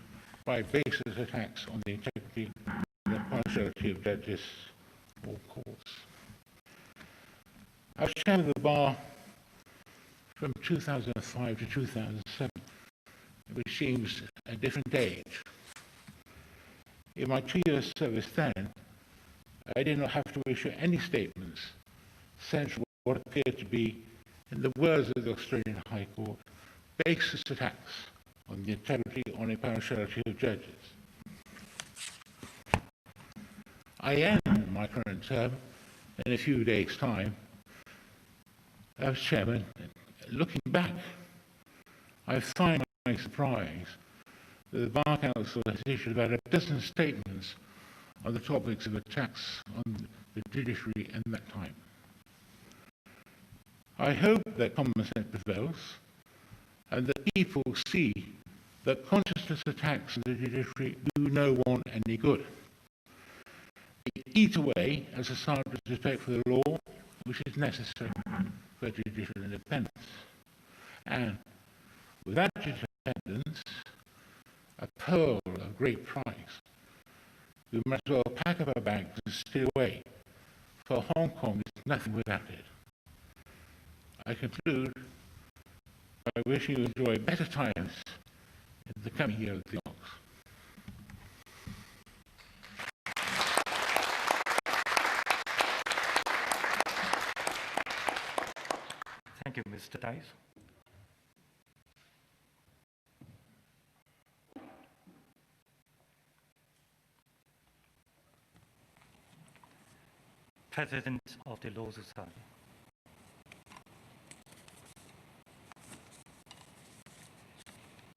by baseless attacks on the integrity and impartiality of judges or courts." I was chairman of the bar from 2005 to 2007, which seems a different age. In my 2 years service then, I did not have to issue any statements central to what appeared to be, in the words of the Australian High Court, baseless attacks on the integrity or impartiality of judges. I end my current term in a few days' time as chairman. Looking back, I find my surprise that the Bar Council has issued about a dozen statements on the topics of attacks on the judiciary in that time. I hope that common sense prevails and that people see that conscientious attacks on the judiciary do no one any good. eat away at society's respect for the law, which is necessary for judicial independence. And without judicial independence, a pearl of great price, we might as well pack up our bags and steal away, for Hong Kong is nothing without it. I conclude by wishing you enjoy better times in the coming year of the Ox. Thank you, Mr. Dice. President of the Law Society.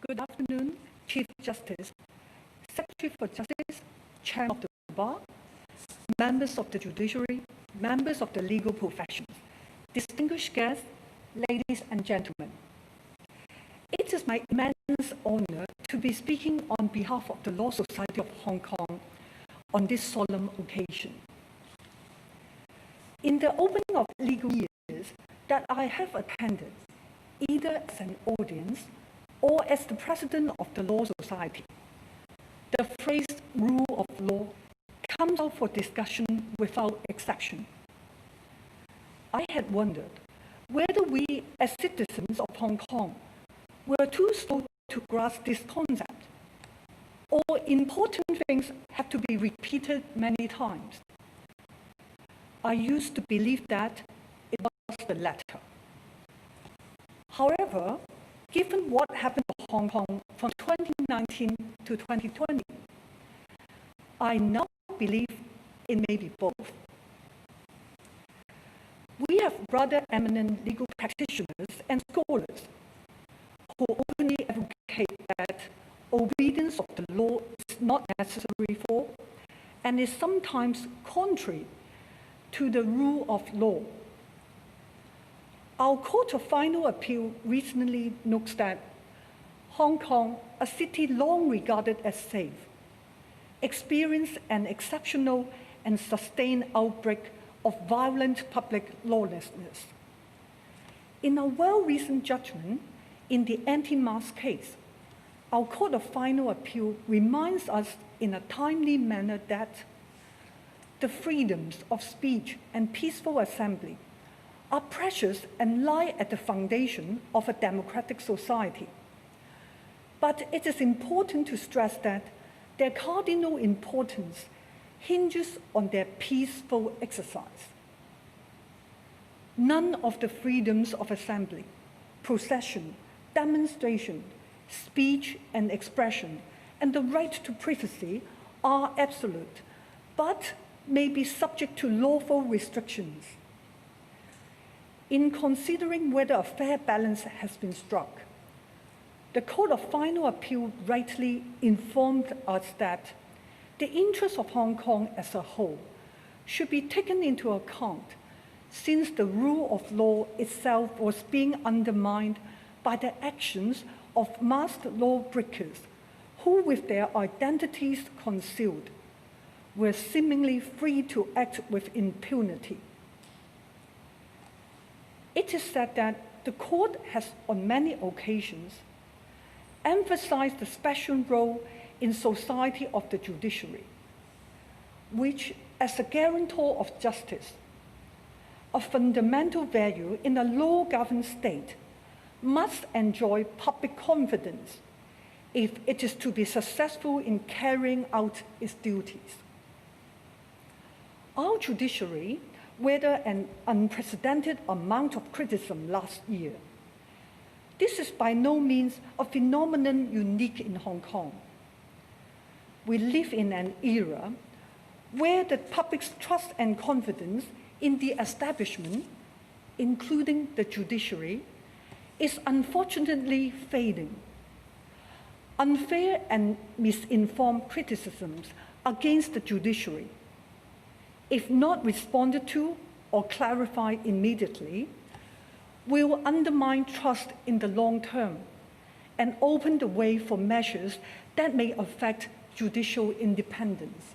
Good afternoon, Chief Justice, Secretary for Justice, Chair of the Bar, members of the Judiciary, members of the legal profession, distinguished guests, ladies and gentlemen. It is my immense honor to be speaking on behalf of the Law Society of Hong Kong on this solemn occasion. In the opening of legal years that I have attended, either as an audience or as the president of the Law Society, the phrase rule of law comes out for discussion without exception. I had wondered whether we as citizens of Hong Kong were too slow to grasp this concept, or important things have to be repeated many times. I used to believe that it was the latter. However, given what happened to Hong Kong from 2019 to 2020, I now believe it may be both. We have rather eminent legal practitioners and scholars who openly advocate that obedience of the law is not necessary for and is sometimes contrary to the rule of law. Our Court of Final Appeal recently notes that Hong Kong, a city long regarded as safe, experienced an exceptional and sustained outbreak of violent public lawlessness. In a well-reasoned judgment in the anti-mask case, our Court of Final Appeal reminds us in a timely manner that the freedoms of speech and peaceful assembly are precious and lie at the foundation of a democratic society. But it is important to stress that their cardinal importance hinges on their peaceful exercise. None of the freedoms of assembly, procession, demonstration, speech and expression, and the right to privacy are absolute, but may be subject to lawful restrictions. In considering whether a fair balance has been struck, the Court of Final Appeal rightly informed us that the interests of Hong Kong as a whole should be taken into account, since the rule of law itself was being undermined by the actions of masked lawbreakers who, with their identities concealed, were seemingly free to act with impunity. It is said that the court has, on many occasions, emphasized the special role in society of the judiciary, which, as a guarantor of justice, a fundamental value in a law-governed state, must enjoy public confidence if it is to be successful in carrying out its duties. Our judiciary weathered an unprecedented amount of criticism last year. This is by no means a phenomenon unique in Hong Kong. We live in an era where the public's trust and confidence in the establishment, including the judiciary, is unfortunately fading. Unfair and misinformed criticisms against the judiciary, if not responded to or clarified immediately, will undermine trust in the long term and open the way for measures that may affect judicial independence.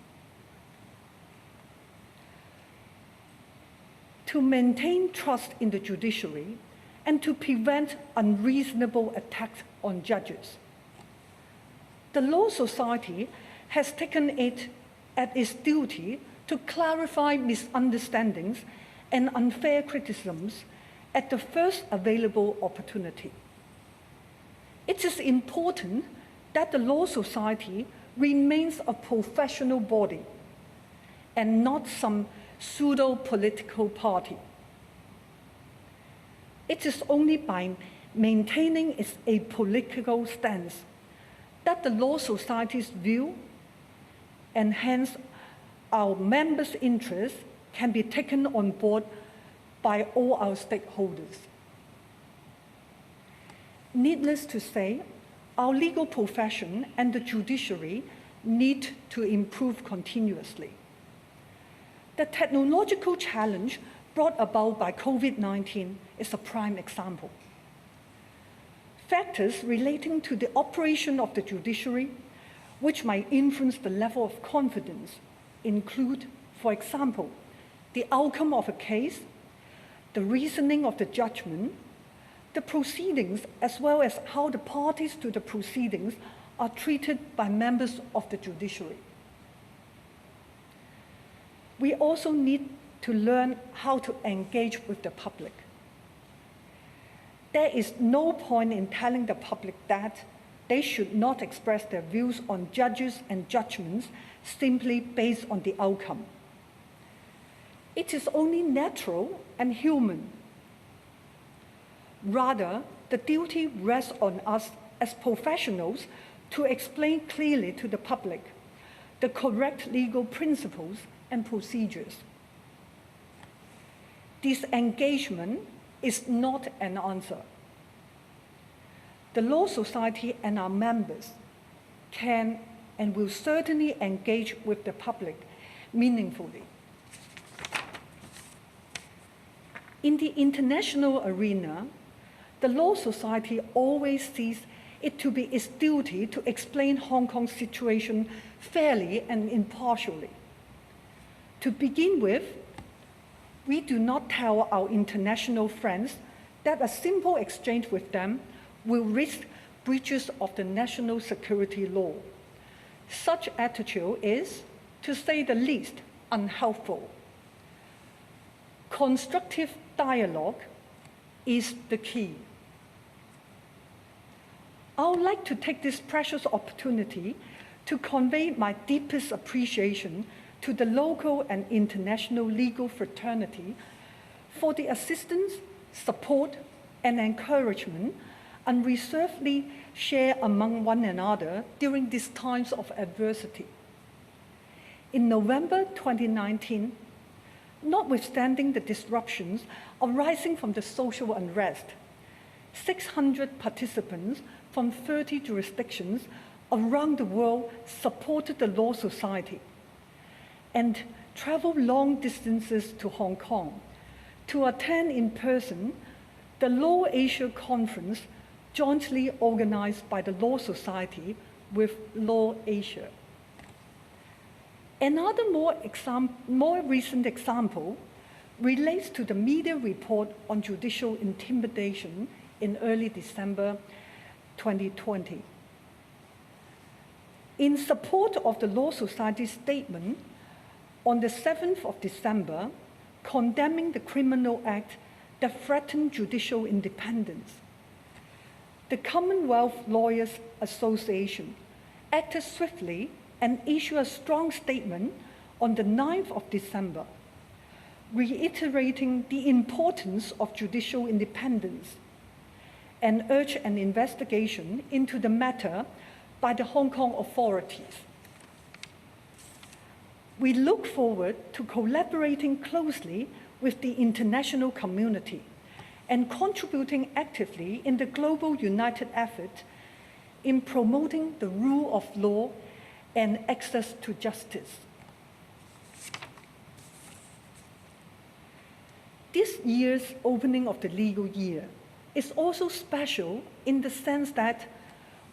to maintain trust in the judiciary, and to prevent unreasonable attacks on judges. The Law Society has taken it as its duty to clarify misunderstandings and unfair criticisms at the first available opportunity. It is important that the Law Society remains a professional body and not some pseudo-political party. It is only by maintaining its apolitical stance that the Law Society's view and hence our members' interests can be taken on board by all our stakeholders. Needless to say, our legal profession and the judiciary need to improve continuously. The technological challenge brought about by COVID-19 is a prime example. Factors relating to the operation of the judiciary, which might influence the level of confidence, include, for example, the outcome of a case, the reasoning of the judgment, the proceedings, as well as how the parties to the proceedings are treated by members of the judiciary. We also need to learn how to engage with the public. There is no point in telling the public that they should not express their views on judges and judgments simply based on the outcome. It is only natural and human. Rather, the duty rests on us as professionals to explain clearly to the public the correct legal principles and procedures. Disengagement is not an answer. The Law Society and our members can and will certainly engage with the public meaningfully. In the international arena, the Law Society always sees it to be its duty to explain Hong Kong's situation fairly and impartially. To begin with, we do not tell our international friends that a simple exchange with them will risk breaches of the national security law. Such attitude is, to say the least, unhelpful. Constructive dialogue is the key. I would like to take this precious opportunity to convey my deepest appreciation to the local and international legal fraternity for the assistance, support, and encouragement unreservedly shared among one another during these times of adversity. In November 2019, notwithstanding the disruptions arising from the social unrest, 600 participants from 30 jurisdictions around the world supported the Law Society and traveled long distances to Hong Kong to attend in person the Law Asia Conference jointly organized by the Law Society with Law Asia. Another more recent example relates to the media report on judicial intimidation in early December 2020. In support of the Law Society's statement on the 7th of December, condemning the criminal act that threatened judicial independence, the Commonwealth Lawyers Association acted swiftly and issued a strong statement on the 9th of December, reiterating the importance of judicial independence and urged an investigation into the matter by the Hong Kong authorities. We look forward to collaborating closely with the international community and contributing actively in the global united effort in promoting the rule of law and access to justice. This year's opening of the legal year is also special in the sense that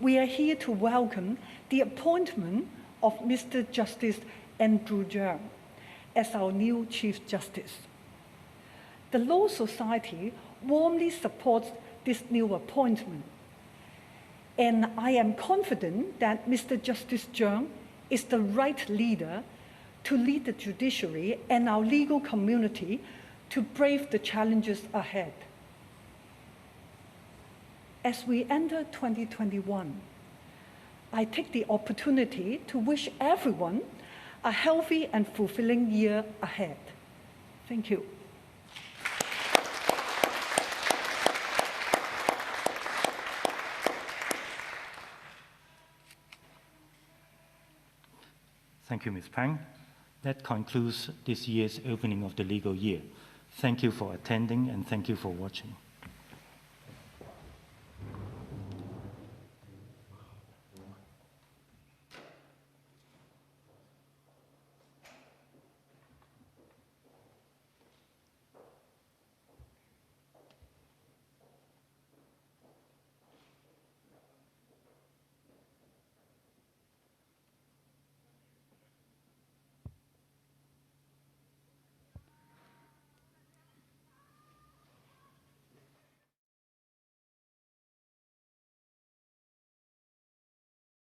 we are here to welcome the appointment of Mr. Justice Andrew Germ as our new Chief Justice. the Law Society warmly supports this new appointment. And I am confident that Mr. Justice Germ is the right leader to lead the judiciary and our legal community to brave the challenges ahead. As we enter 2021, I take the opportunity to wish everyone a healthy and fulfilling year ahead. Thank you. Thank you, Ms. Pang. That concludes this year's opening of the legal year. Thank you for attending and thank you for watching.